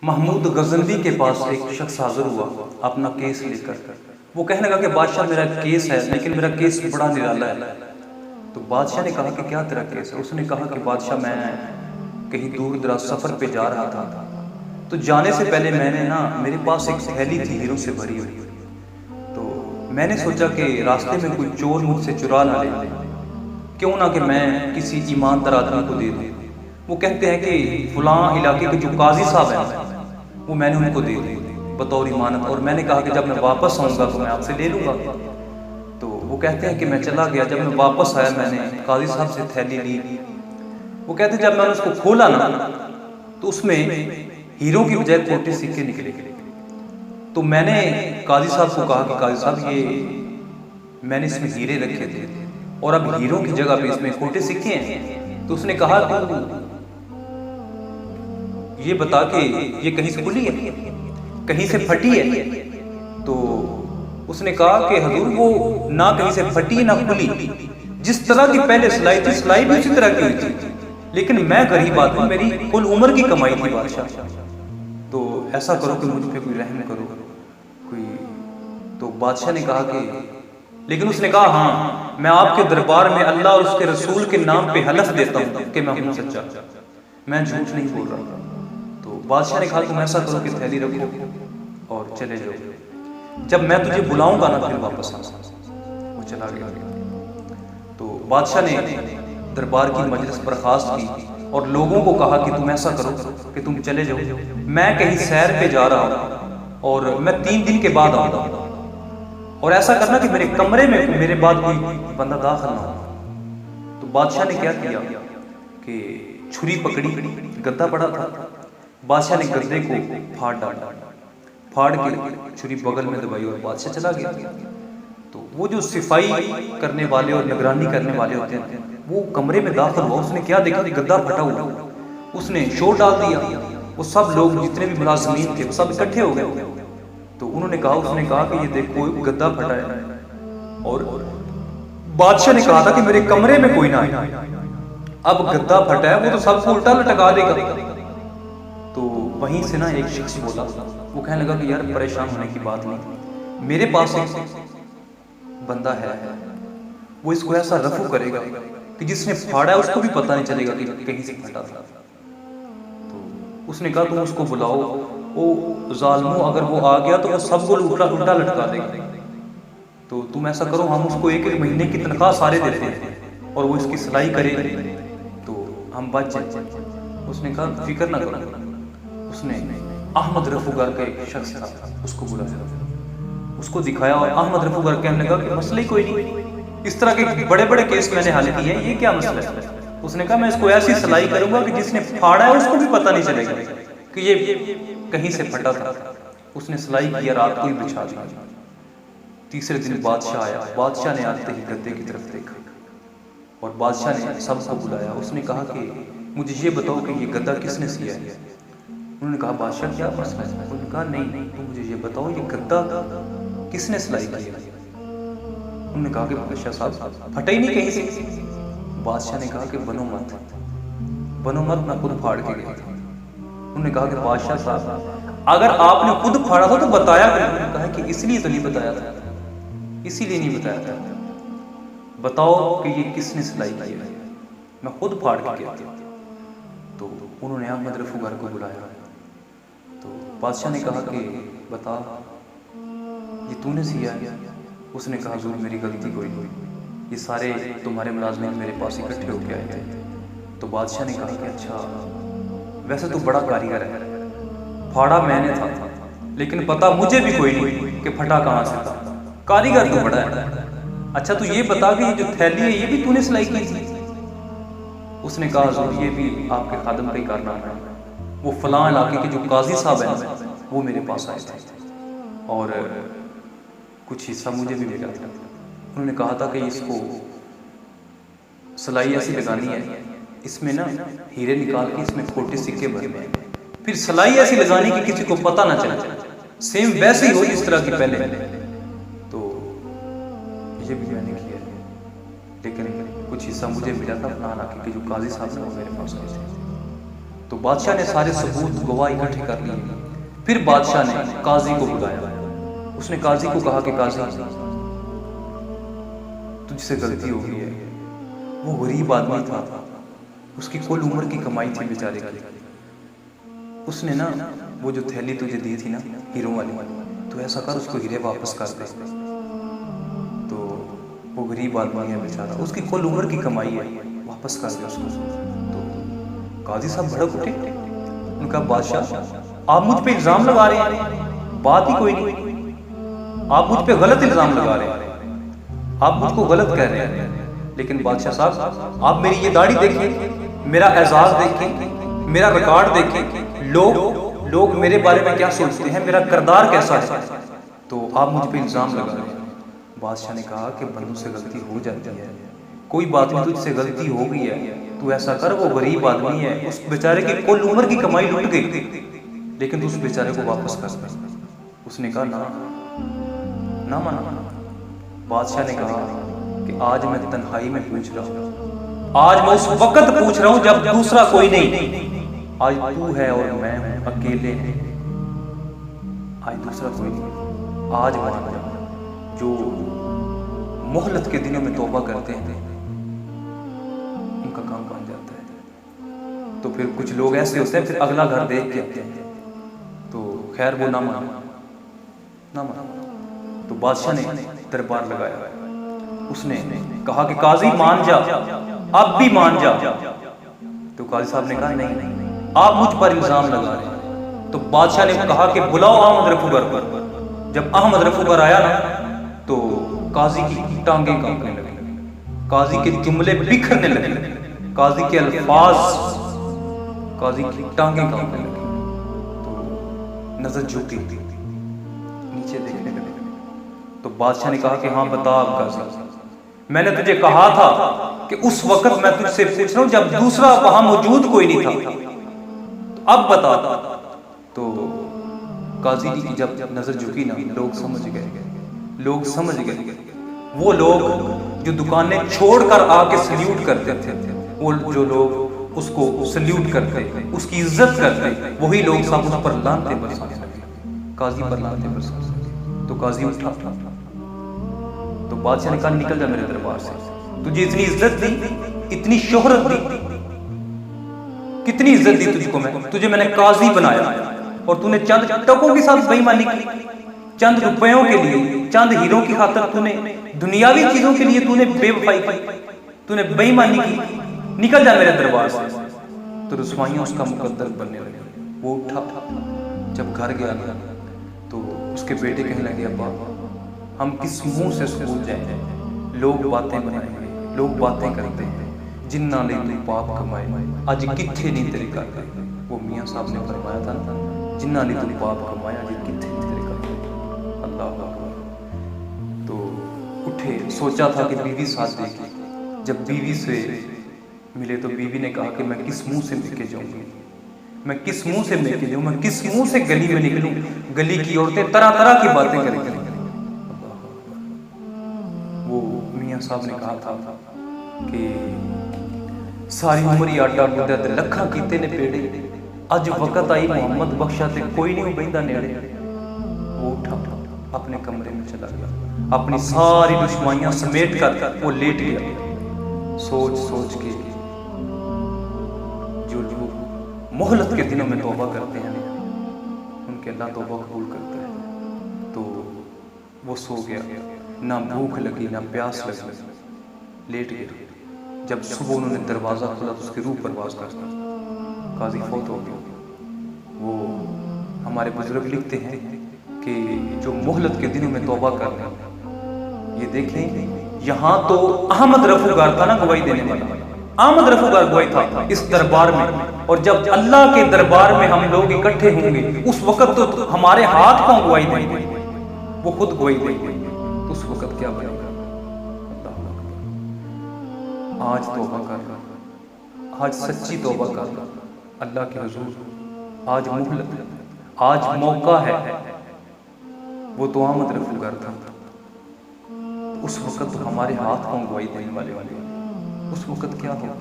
محمود غزنوی کے پاس ایک شخص حاضر ہوا اپنا کیس لے کر. وہ کہنے لگا کہ بادشاہ میرا کیس ہے لیکن میرا کیس بڑا نرالا ہے. تو بادشاہ نے کہا کہ کیا تیرا کیس ہے؟ اس نے کہا کہ بادشاہ میں کہیں دور دراز سفر پہ جا رہا تھا تو جانے سے پہلے میں نے میرے پاس ایک تھیلی تھی ہیروں سے بھری ہوئی. تو میں نے سوچا کہ راستے میں کوئی چور مجھ سے چرا نہ لے، کیوں نہ کہ میں کسی ایماندار آدمی کو دے دوں. وہ کہتے ہیں کہ فلاں علاقے کے جو قاضی صاحب ہیں وہ میں نے ان کو دے دوں بطور امانت، اور میں نے کہا کہ جب میں واپس آؤں گا تو میں آپ سے لے لوں گا. تو وہ کہتے ہیں کہ میں چلا گیا، جب میں واپس آیا میں نے قاضی صاحب سے تھیلی لی. وہ کہتے ہیں جب میں نے اس کو کھولا نا تو اس میں ہیروں کی بجائے کھوٹے سکے نکلے. تو میں نے قاضی صاحب کو کہا کہ قاضی صاحب یہ میں نے اس میں ہیرے رکھے تھے اور اب ہیروں کی جگہ پہ اس میں کھوٹے سکے ہیں. تو اس نے کہا کہ یہ بتا کہ یہ کہیں سے کھلی ہے، کہیں سے پھٹی ہے؟ تو اس نے کہا کہ حضور وہ نہ کہیں سے پھٹی نہ کھلی، جس طرح کی پہلے سلائی تھی سلائی بھی اسی طرح کی ہوئی تھی، لیکن میں غریب آدمی، میری کل عمر کی کمائی تھی بادشاہ، تو ایسا کرو کہ مجھ پہ کوئی رحم کرو کوئی. تو بادشاہ نے کہا کہ لیکن اس نے کہا ہاں میں آپ کے دربار میں اللہ اور اس کے رسول کے نام پہ حلف دیتا ہوں کہ میں ہوں سچا، میں جھوٹ نہیں بول رہا. تو بادشاہ نے کہا تم ایسا کرو کہ تھیلی رکھو اور چلے جاؤ، جب میں تجھے بلاؤں گا نا پھر واپس آنا. وہ چلا گیا. تو بادشاہ نے دربار کی مجلس برخاست کی اور لوگوں کو کہا کہ تم ایسا کرو کہ تم چلے جاؤ، میں کہیں سیر پہ جا رہا ہوں اور میں 3 دن کے بعد آؤں گا، اور ایسا کرنا کہ میرے کمرے میں میرے بعد کوئی بندہ داخل نہ ہو. تو بادشاہ نے کیا کیا کہ چھری پکڑی، گدا پڑا تھا، بادشاہ نے گدے کو پھاڑ ڈالا، پھاڑ کے چھری بغل میں دبائی اور بادشاہ چلا گیا. تو وہ جو صفائی کرنے والے اور نگرانی کرنے والے ہوتے ہیں وہ کمرے میں داخل ہوا، اس نے کیا دیکھا کہ گدا پھٹا ہوا، اس نے شور ڈال دیا. وہ سب لوگ جتنے بھی ملازمین تھے سب اکٹھے ہو گئے. تو انہوں نے کہا کہ یہ دیکھو گدا پھٹا ہے، اور بادشاہ نے کہا تھا کہ میرے کمرے میں کوئی نہ آئے، اب گدا پھٹا ہے وہ تو سب کو الٹا لٹکا دے گا. تو وہیں سے نا ایک شخص بولا، وہ کہنے لگا کہ یار پریشان ہونے کی بات نہیں، میرے پاس ایک بندہ ہے، وہ اس کو ایسا رفع کرے گا کہ جس نے پھاڑا ہے اس کو بھی پتہ نہیں چلے گا کہ کہیں سے پھٹا تھا. تو اس نے کہا تم اس کو بلاؤ، وہ ظالموں اگر وہ آ گیا تو وہ سب کو الٹا لٹکا دے گا. تو تم ایسا کرو ہم اس کو 1 مہینے کی تنخواہ سارے دیتے ہیں اور وہ اس کی سلائی کرے تو ہم بچ جائیں. اس نے کہا فکر نہ کرو. اس نے احمد رفوگر کا ایک شخص تھا اس کو بلایا، اس کو دکھایا، اور احمد رفوگر کہنے لگا کہ مسئلہ ہی کوئی نہیں، اس طرح کے بڑے بڑے کیس میں نے حل کیے ہیں، یہ کیا مسئلہ ہے؟ اس نے کہا میں اس کو ایسی سلائی کروں گا کہ جس نے پھاڑا ہے اس کو بھی پتہ نہیں چلے گا کہ یہ کہیں سے پھٹا تھا. اس نے سلائی کیا، رات کو ہی بچھا دیا. تیسرے دن بادشاہ آیا، بادشاہ نے آتے ہی گدے کی طرف دیکھا اور بادشاہ نے سب کو بلایا. اس نے کہا کہ مجھے یہ بتاؤ کہ یہ گدا کس نے سیا ہے؟ انہوں نے کہا بادشاہ کیا مسئلہ ہے؟ انہوں نے کہا نہیں تم مجھے یہ بتاؤ یہ گدا کس نے سلائی کی ہے؟ انہوں نے کہا کہ بادشاہ صاحب پھٹا ہی نہیں کہیں سے. بادشاہ نے کہا کہ بنو مت میں خود پھاڑ کے گیا تھا. انہوں نے کہا کہ بادشاہ صاحب اگر آپ نے خود پھاڑا تھا تو بتایا. انہوں نے کہا کہ اس لیے تو نہیں بتایا تھا، اسی لیے نہیں بتایا تھا، بتاؤ کہ یہ کس نے سلائی کی ہے، میں خود پھاڑ کے گیا تھا. تو انہوں نے احمد رفوگر کو بلایا. تو بادشاہ نے کہا کہ بتا یہ تو نے سیا ہے؟ اس نے کہا حضور میری غلطی کوئی نہیں، یہ سارے تمہارے ملازمین میرے پاس اکٹھے ہو کے آئے تھے. تو بادشاہ نے کہا کہ اچھا ویسے تو بڑا کاریگر ہے، پھاڑا میں نے تھا لیکن پتا مجھے بھی کوئی نہیں کہ پھٹا کہاں سے تھا، کاریگر تو بڑا ہے. اچھا تو یہ بتا کہ یہ جو تھیلی ہے یہ بھی تو نے سلائی کی تھی؟ اس نے کہا حضور یہ بھی آپ کے خادم کا ہی کارنامہ ہے، وہ فلاں علاقے کے جو قاضی صاحب ہیں وہ میرے پاس آئے تھے اور کچھ حصہ مجھے بھی ملا تھا. انہوں نے کہا تھا کہ اس کو سلائی ایسی لگانی ہے، اس میں نا ہیرے نکال کے اس میں کھوٹے سکے بھرنے ہیں، پھر سلائی ایسی لگانی کہ کسی کو پتہ نہ چلے، سیم ویسے ہی ہو جس طرح کی پہلے. تو یہ بھی میں نے کیا لیکن کچھ حصہ مجھے ملا تھا فلاں علاقے کے جو قاضی صاحب ہیں وہ میرے پاس آئے تھے. تو بادشاہ نے سارے ثبوت گواہ اکٹھے کر لیے. پھر بادشاہ نے قاضی کو بلایا. اس نے قاضی کو کہا کہ قاضی تجھ سے غلطی ہو گئی ہے. وہ غریب آدمی تھا, اس کی کل عمر کی کمائی تھی بیچارے کی. اس نے نا وہ جو تھیلی تجھے دی تھی نا ہیروں والی, تو ایسا کر اس کو ہیرے واپس کر دے. تو وہ غریب آدمی ہے بیچارہ, اس کی کل عمر کی کمائی ہے, واپس کر دے اس کو. تو قاضی صاحب بھڑک اٹھے. ان کا بادشاہ آپ مجھ پہ الزام لگا رہے ہیں, بات ہی کوئی نہیں, آپ مجھ پہ غلط الزام لگا رہے ہیں, آپ مجھ کو غلط کہہ رہے ہیں. لیکن بادشاہ صاحب آپ میری یہ داڑھی دیکھیں, میرا اعزاز دیکھیں, میرا ریکارڈ دیکھیں, لوگ میرے بارے میں کیا سوچتے ہیں, میرا کردار کیسا ہے, تو آپ مجھ پہ الزام لگا رہے ہیں. بادشاہ نے کہا کہ بندوں سے غلطی ہو جاتی ہے, کوئی بات نہیں, تجھ سے غلطی ہو گئی ہے, تو ایسا کر, وہ غریب آدمی ہے, اس بیچارے کی کل عمر کی کمائی لٹ گئی, لیکن تو اس بیچارے کو واپس کر دے. اس نے کہا نہ مانا. بادشاہ نے کہا کہ آج میں تنہائی میں پوچھ رہا ہوں, آج میں اس وقت پوچھ رہا ہوں جب دوسرا کوئی نہیں. آج تو ہے اور میں ہوں, اکیلے ہیں, آج دوسرا کوئی نہیں. آج میں جو مہلت کے دنوں میں توبہ کرتے ہیں ان کا کام بن جاتا ہے. تو پھر کچھ لوگ ایسے ہوتے ہیں پھر اگلا گھر دیکھ کے آتے ہیں. تو خیر وہ نہ مانا. تو بادشاہ نے دربار لگایا. اس نے کہا کہ قاضی مان جا, اب بھی مان جا. تو قاضی صاحب نے کہا نہیں, آپ مجھ پر الزام لگا رہے ہیں. تو بادشاہ نے کہا کہ بلاؤ احمد رفوگر پر. جب احمد رفوگر آیا نا تو قاضی کی ٹانگیں کانپنے لگی, قاضی کے جملے بکھرنے لگے, قاضی کے الفاظ, قاضی کی ٹانگیں کانپنے لگی. تو نظر جھکی, نیچے دیکھنے لگے. تو بادشاہ نے کہا کہ ہاں بتا اب قاضی, میں نے تجھے کہا تھا کہ اس وقت میں تجھ سے پوچھ رہا ہوں جب دوسرا وہاں موجود کوئی نہیں تھا, تو اب بتا. تو قاضی کی جب نظر جھکی نا, لوگ سمجھ گئے. وہ لوگ جو دکانیں چھوڑ کر آ کے سلیوٹ کرتے تھے, وہ جو لوگ اس کو سلیوٹ کرتے, اس کی عزت کرتے, وہی لوگ سب اس پر لعنتیں برسانے لگے, قاضی پر لعنتیں برسانے لگے. تو قاضی اٹھا. تو بادشاہ نے کہا نکل جا میرے دربار سے, تجھے اتنی عزت دی, اتنی شہرت دی, کتنی عزت دی تجھ کو, تجھے میں نے قاضی بنایا, اور تو نے چند ٹکوں کے ساتھ بے ایمانی کی, چند روپیوں کے لیے, چند ہیروں کی خاطر تو نے, دنیاوی چیزوں کے لیے تو نے بے وفائی کی, تو نے بے ایمانی کی, نکل جا میرے دربار سے. تو رسوائیاں اس کا مقدر بننے لگے. وہ اٹھا. جب گھر گیا تو اس کے بیٹے کہنے لگے ابا ہم کس منہ سے سکول جائیں, لوگ باتیں بنائیں گے, لوگ باتیں کرتے ہیں, جنہ نے تو پاپ کمائے اج کتھے نہیں تیرے کر. وہ میاں صاحب نے فرمایا تھا جنہ نے تو پاپ کمایا اج کتھے نہیں تیرے کر. اللہ اکبر. تو اٹھے, سوچا تھا کہ بیوی ساتھ دے گی. جب بیوی سے ملے تو بیوی نے کہا کہ میں کس منہ سے مل کے جاؤں گی, میں کس منہ سے مل کے جاؤں, میں کس منہ سے گلی میں نکلوں, گلی کی عورتیں طرح طرح کی باتیں کریں گی. وہ میاں صاحب نے کہا تھا کہ ساری عمری آٹا گوندیا تے لکھاں کیتے نے پیڑے, اج وقت آئی محمد بخشا تے کوئی نہیں بہندا نیڑے. وہ اٹھا اپنے کمرے میں چلا گیا, اپنی ساری دشمانیاں سمیٹ کر وہ لیٹ گیا. سوچ کے جو مہلت کے دنوں میں توبہ کرتے ہیں ان کے اللہ توبہ قبول کرتا ہے. تو وہ سو گیا, نہ بھوک لگی نہ پیاس لگی, لیٹ گیا. جب صبح انہوں نے دروازہ کھولا تو اس کی روح پرواز کرتا, قاضی فوت ہو گیا. وہ ہمارے بزرگ لکھتے ہیں کہ جو مہلت کے دنوں میں توبہ کرنا, یہ دیکھیں یہاں تو احمد رفوگار تھا نا گواہی دینے والا, احمد رفوگار گواہی تھا اس دربار میں, اور جب اللہ کے دربار میں ہم لوگ اکٹھے ہوں گے اس وقت تو ہمارے ہاتھ کون گواہی دیں گے, وہ خود گواہی دیں گے. تو اس وقت کیا بنے گا. آج توبہ کر, آج سچی توبہ کر اللہ کے حضور. آج مہلت, آج موقع ہے. وہ تو احمد رفوگار تھا, اس وقت تو ہمارے ہاتھ کون گواہی دینے والے, اس وقت کیا ہوگا.